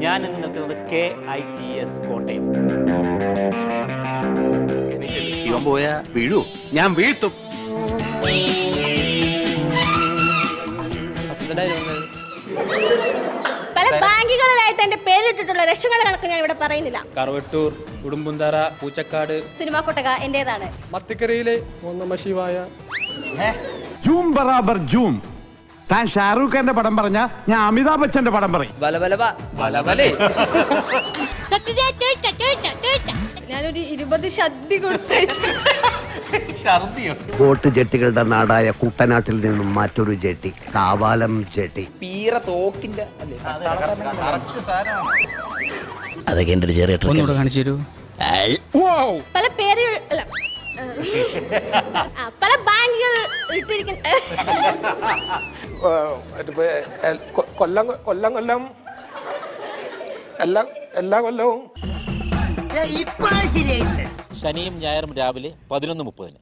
ഞാൻ ഇന്ന് നിൽക്കുന്നത് KITS കോട്ടയം. ഇവൻ പോയാ വീഴൂ, ഞാൻ വീഴ്ത്തും. പല ബാങ്കുകളിലായിട്ട് എന്റെ പേരിട്ടിട്ടുള്ള ലക്ഷങ്ങളുടെ കണക്ക് ഞാൻ ഇവിടെ പറയുന്നില്ല. കറവട്ടൂർ, ഉടുമ്പുന്തറ, പൂച്ചക്കാട്. സിനിമാ കൊട്ടക എന്റേതാണ്. മത്തിക്കരയിലെ ശിവായ. ജൂം ബറാബർ ജൂം. താൻ ഷാറൂഖ് ഖാന്റെ പടം പറഞ്ഞ ഞാൻ അമിതാഭ് ബച്ചന്റെ പടം പറയും. ഞാനൊരു 20 ഷദ്ദി കൊടുത്തയച്ചു. ബോട്ട് ജെട്ടികളുടെ നാടായ കുട്ടനാട്ടിൽ നിന്നും മറ്റൊരു ജെട്ടി, കാവാലം ജെട്ടി. അതൊക്കെ എന്റെ ചെറിയ കാണിച്ചു തരൂ. പല പേരുകൾ അല്ല, പല ബാങ്കുകൾ ഇട്ടിരിക്കുന്ന കൊല്ലം എല്ലാ കൊല്ലവും ശനിയും ഞായറും രാവിലെ 11:30.